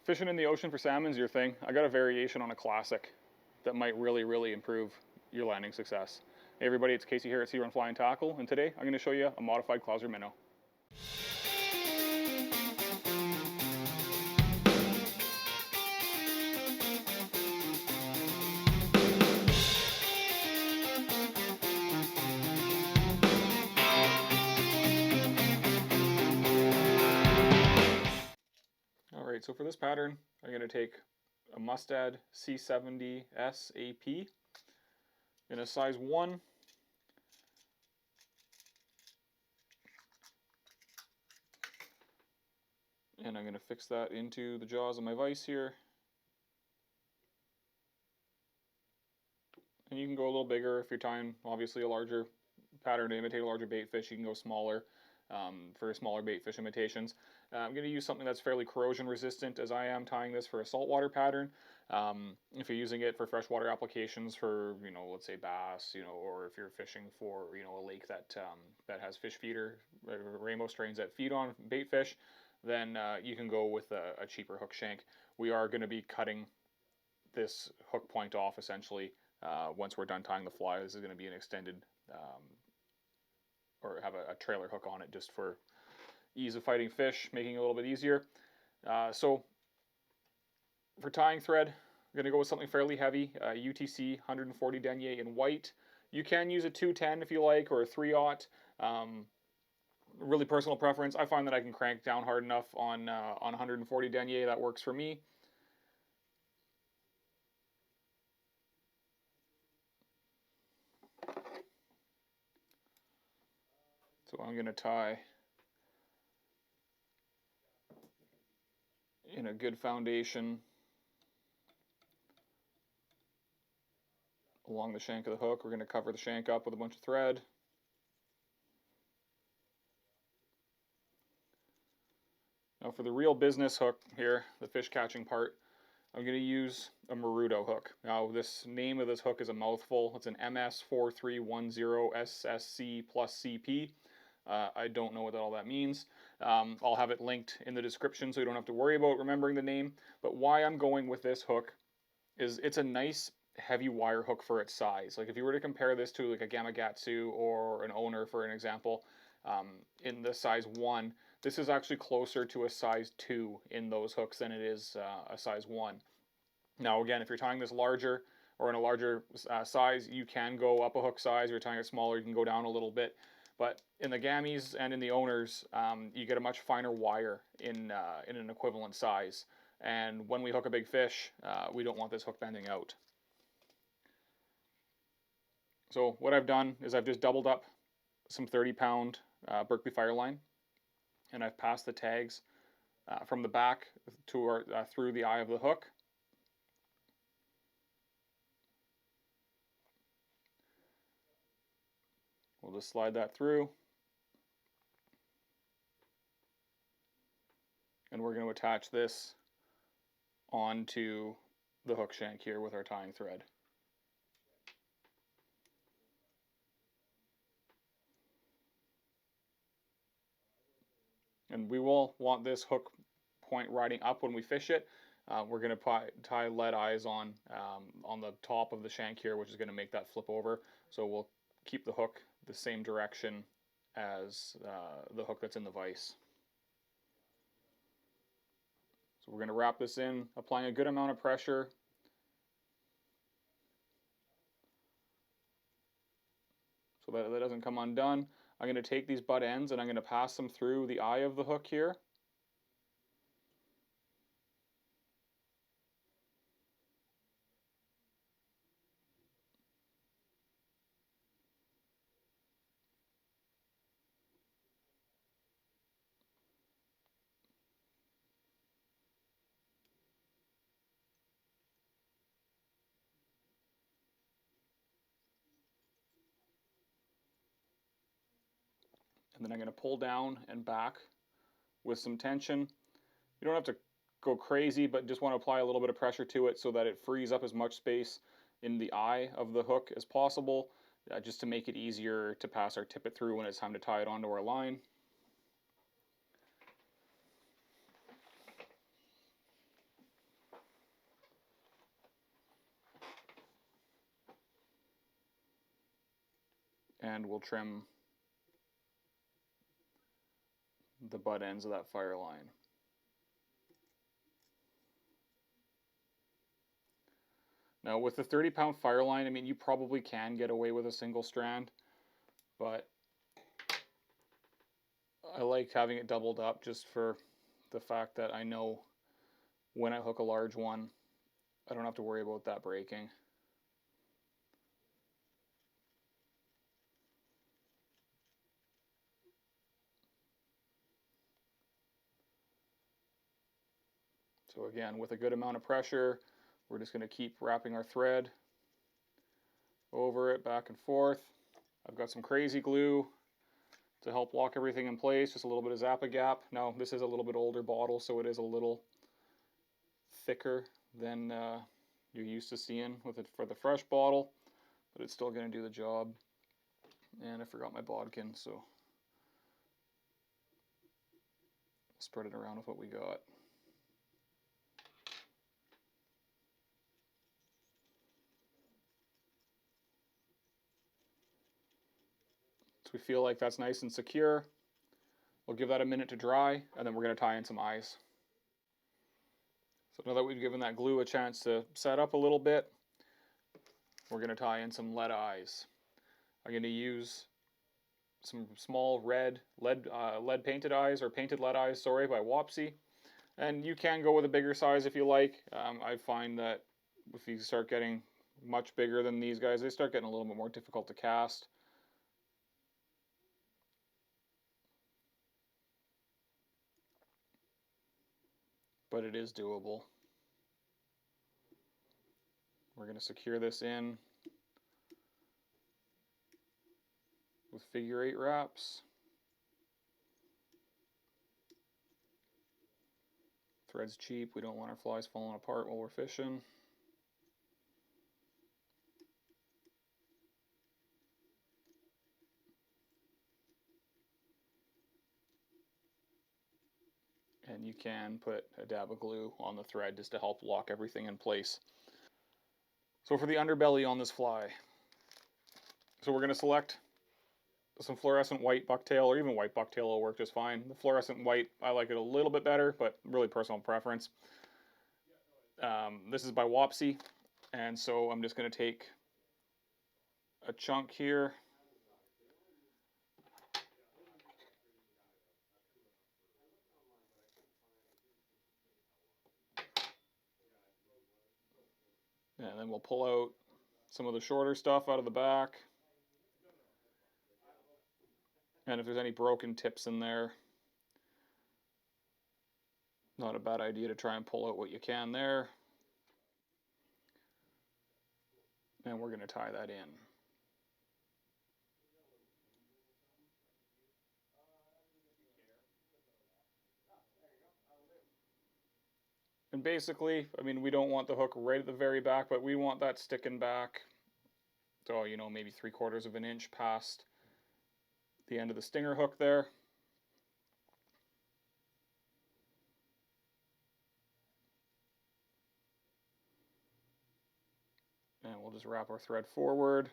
fishing in the ocean for salmon's your thing, I got a variation on a classic that might really improve your landing success. Hey everybody, it's Casey here at Sea Run Fly and Tackle, and today I'm going to show you a modified Clouser Minnow. Alright, so for this pattern, I'm going to take a Mustad C70S AP in a size 1. And I'm going to fix that into the jaws of my vise here. And you can go a little bigger if you're tying, obviously, a larger pattern to imitate a larger bait fish. You can go smaller for smaller bait fish imitations. I'm going to use something that's fairly corrosion resistant, as I am tying this for a saltwater pattern. If you're using it for freshwater applications for, let's say bass, or if you're fishing for, a lake that that has fish feeder, rainbow strains that feed on bait fish, then you can go with a cheaper hook shank. We are going to be cutting this hook point off essentially once we're done tying the fly. This is going to be an extended or have a trailer hook on it just for ease of fighting fish, making it a little bit easier. So for tying thread, I'm going to go with something fairly heavy, UTC 140 denier in white. You can use a 210 if you like, or a 3/0. Really personal preference. I find that I can crank down hard enough on 140 denier. That works for me. So I'm going to tie in a good foundation along the shank of the hook. We're going to cover the shank up with a bunch of thread. Now for the real business hook here, the fish catching part, I'm going to use a Maruto hook. Now this name of this hook is a mouthful. It's an MS4310SSC CP. I don't know what all that means. I'll have it linked in the description so you don't have to worry about remembering the name. But why I'm going with this hook is it's a nice heavy wire hook for its size. Like if you were to compare this to like a Gamakatsu or an Owner, for an example, in the size 1, this is actually closer to a size 2 in those hooks than it is a size 1. Now again, if you're tying this larger or in a larger size, you can go up a hook size. If you're tying it smaller, you can go down a little bit. But in the Gammies and in the Owners, you get a much finer wire in an equivalent size. And when we hook a big fish, we don't want this hook bending out. So what I've done is I've just doubled up some 30-pound Berkley Fireline, and I've passed the tags from the back to through the eye of the hook. We'll just slide that through. And we're going to attach this onto the hook shank here with our tying thread. And we will want this hook point riding up when we fish it. We're going to tie lead eyes on the top of the shank here, which is going to make that flip over. So we'll keep the hook the same direction as the hook that's in the vise. So we're going to wrap this in, applying a good amount of pressure. So that it doesn't come undone. I'm going to take these butt ends and I'm going to pass them through the eye of the hook here. And then I'm going to pull down and back with some tension. You don't have to go crazy, but just want to apply a little bit of pressure to it so that it frees up as much space in the eye of the hook as possible, just to make it easier to pass our tippet through when it's time to tie it onto our line. and we'll trim the butt ends of that fire line. Now with the 30-pound fire line, I mean, you probably can get away with a single strand, but I like having it doubled up just for the fact that I know when I hook a large one, I don't have to worry about that breaking. So again, with a good amount of pressure, we're just going to keep wrapping our thread over it back and forth. I've got some crazy glue to help lock everything in place, just a little bit of Zap-A-Gap. Now this is a little bit older bottle, so it is a little thicker than you're used to seeing with it for the fresh bottle, but it's still going to do the job. And I forgot my bodkin, so spread it around with what we got. So we feel like that's nice and secure. We'll give that a minute to dry, and then we're going to tie in some eyes. So now that we've given that glue a chance to set up a little bit, we're going to tie in some lead eyes. I'm going to use some small lead painted eyes, or painted lead eyes, sorry, by Wapsi. And you can go with a bigger size if you like. I find that if you start getting much bigger than these guys, they start getting a little bit more difficult to cast. But it is doable. We're going to secure this in with figure 8 wraps. Thread's cheap, we don't want our flies falling apart while we're fishing. And you can put a dab of glue on the thread just to help lock everything in place. So for the underbelly on this fly, so we're going to select some fluorescent white bucktail, or even white bucktail will work just fine. The fluorescent white, I like it a little bit better, but really personal preference. This is by Wapsi, and so I'm just going to take a chunk here. And then we'll pull out some of the shorter stuff out of the back. And if there's any broken tips in there, not a bad idea to try and pull out what you can there. And we're going to tie that in. And basically, I mean, we don't want the hook right at the very back, but we want that sticking back. So, you know, maybe 3/4 of an inch past the end of the stinger hook there. And we'll just wrap our thread forward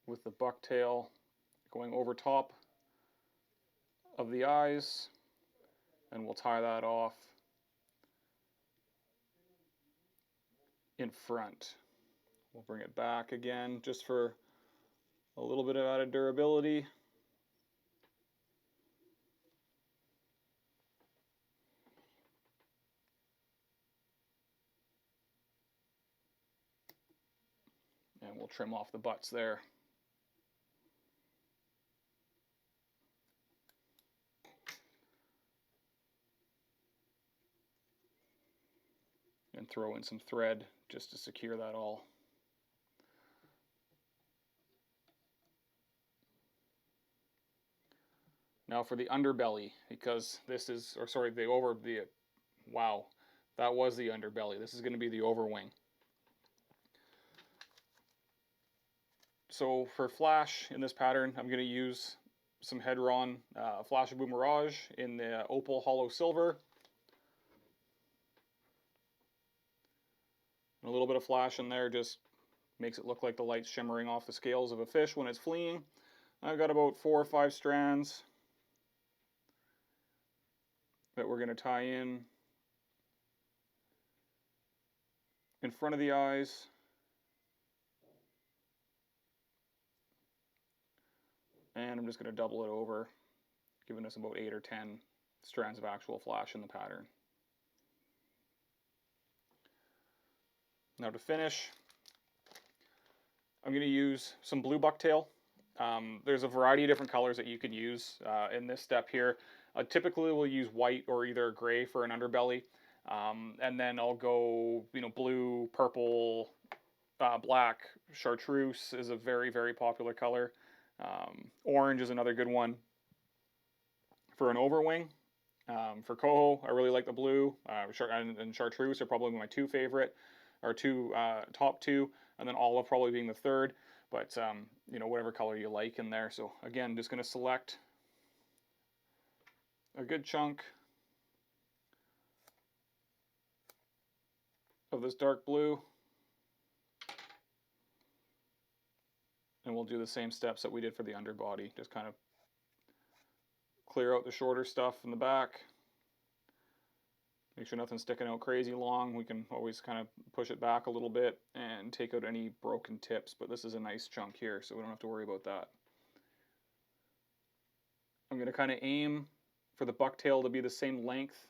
with the bucktail going over top of the eyes, and we'll tie that off in front. We'll bring it back again just for a little bit of added durability. And we'll trim off the butts there. And throw in some thread just to secure that all. Now for the underbelly, because this is, or sorry, wow, that was the underbelly. This is going to be the overwing. So for flash in this pattern, I'm going to use some Hedron Flashabou Mirage in the Opal Holo Silver. And a little bit of flash in there just Makes it look like the light's shimmering off the scales of a fish when it's fleeing. I've got about 4 or 5 strands that we're going to tie in front of the eyes. And I'm just going to double it over, giving us about 8 or 10 strands of actual flash in the pattern. Now to finish, I'm going to use some blue bucktail. There's a variety of different colors that you can use in this step here. Typically we'll use white or either gray for an underbelly, and then I'll go, blue, purple, black. Chartreuse is a very, very popular color. Orange is another good one for an overwing. For coho, I really like the blue, and chartreuse are probably my two favorite, or top two, and then olive probably being the third. But whatever color you like in there. So again, just going to select a good chunk of this dark blue, and we'll do the same steps that we did for the underbody. Just kind of clear out the shorter stuff in the back. Make sure nothing's sticking out crazy long. We can always kind of push it back a little bit and take out any broken tips, but this is a nice chunk here, so we don't have to worry about that. I'm going to kind of aim for the bucktail to be the same length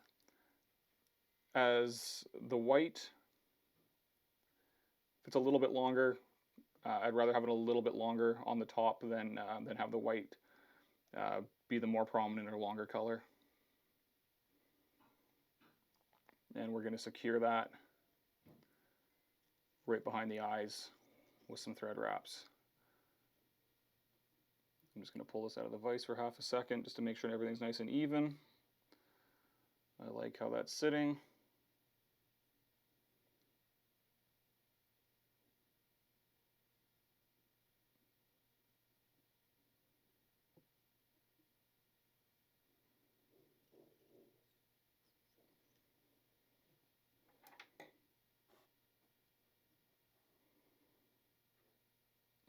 as the white. If it's a little bit longer, I'd rather have it a little bit longer on the top than have the white be the more prominent or longer color. And we're going to secure that right behind the eyes with some thread wraps. I'm just going to pull this out of the vise for half a second just to make sure everything's nice and even. I like how that's sitting.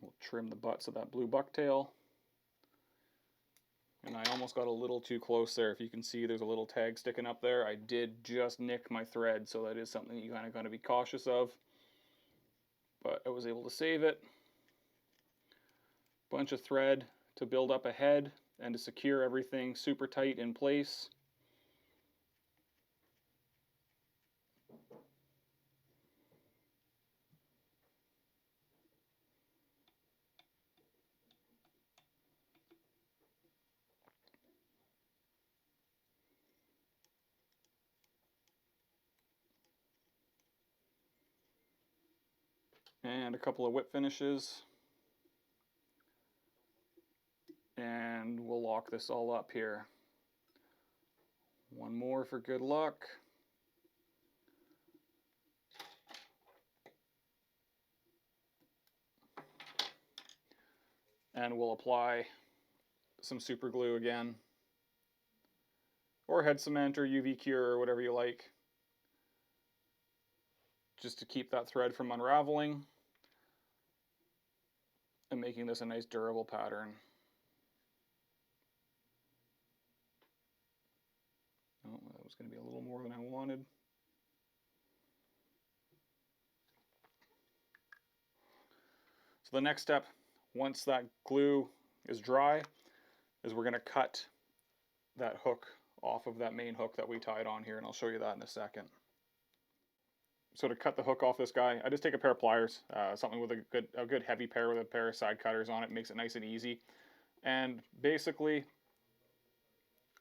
We'll trim the butts of that blue bucktail. And I almost got a little too close there. If you can see, there's a little tag sticking up there. I did just nick my thread, so that is something you kind of got to be cautious of. But I was able to save it. Bunch of thread to build up a head and to secure everything super tight in place. And a couple of whip finishes. And we'll lock this all up here. One more for good luck. And we'll apply some super glue again, or head cement or UV cure or whatever you like, just to keep that thread from unraveling and making this a nice durable pattern. Oh, that was going to be a little more than I wanted. So the next step, once that glue is dry, is we're going to cut that hook off of that main hook that we tied on here, and I'll show you that in a second. So to cut the hook off this guy, I just take a pair of pliers, something with a good heavy pair with a pair of side cutters on it, makes it nice and easy. And basically,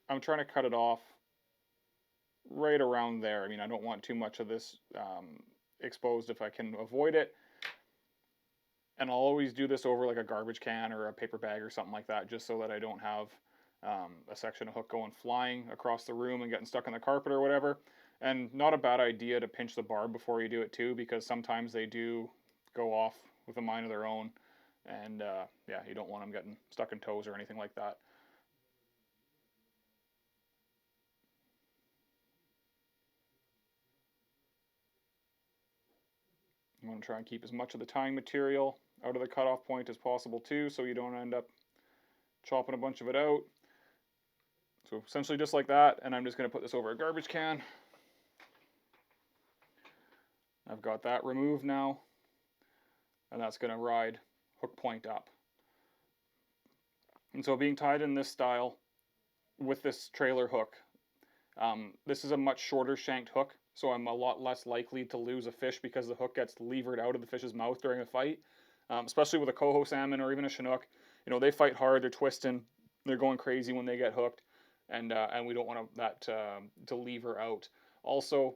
I'm trying to cut it off right around there. I mean, I don't want too much of this exposed if I can avoid it. And I'll always do this over like a garbage can or a paper bag or something like that, just so that I don't have a section of hook going flying across the room and getting stuck in the carpet or whatever. And not a bad idea to pinch the barb before you do it too, because sometimes they do go off with a mind of their own, and yeah, you don't want them getting stuck in toes or anything like that. I'm going to try and keep as much of the tying material out of the cutoff point as possible too, so you don't end up chopping a bunch of it out. So essentially just like that, and I'm just going to put this over a garbage can. I've got that removed now, and that's going to ride hook point up. And so being tied in this style with this trailer hook, this is a much shorter shanked hook, so I'm a lot less likely to lose a fish because the hook gets levered out of the fish's mouth during a fight. Especially with a coho salmon or even a chinook, you know, they fight hard, they're twisting, they're going crazy when they get hooked, and we don't want that to lever out. Also,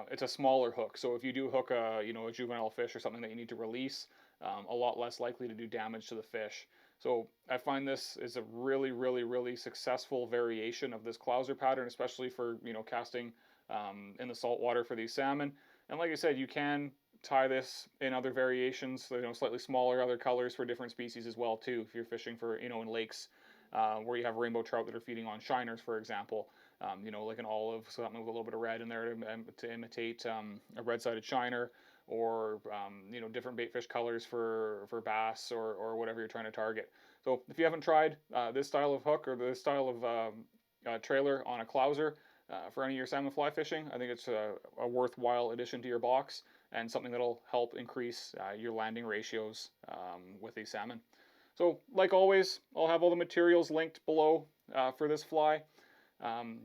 it's a smaller hook, so if you do hook a juvenile fish or something that you need to release, a lot less likely to do damage to the fish. So I find this is a really, really, really successful variation of this Clouser pattern, especially for, you know, casting in the saltwater for these salmon. And like I said, you can tie this in other variations, you know, slightly smaller, other colors for different species as well too. If you're fishing for, you know, in lakes where you have rainbow trout that are feeding on shiners, for example, you know, like an olive, something with a little bit of red in there to imitate a red-sided shiner, or you know, different baitfish colors for bass or whatever you're trying to target. So if you haven't tried this style of hook or this style of trailer on a Clouser for any of your salmon fly fishing, I think it's a worthwhile addition to your box and something that'll help increase your landing ratios with these salmon. So like always, I'll have all the materials linked below for this fly.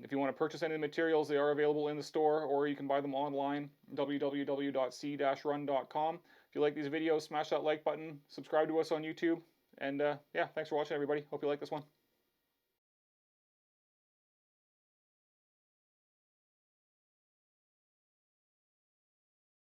If you want to purchase any of the materials, they are available in the store, or you can buy them online, www.c-run.com. If you like these videos, smash that like button, subscribe to us on YouTube, and yeah, thanks for watching, everybody. Hope you like this one.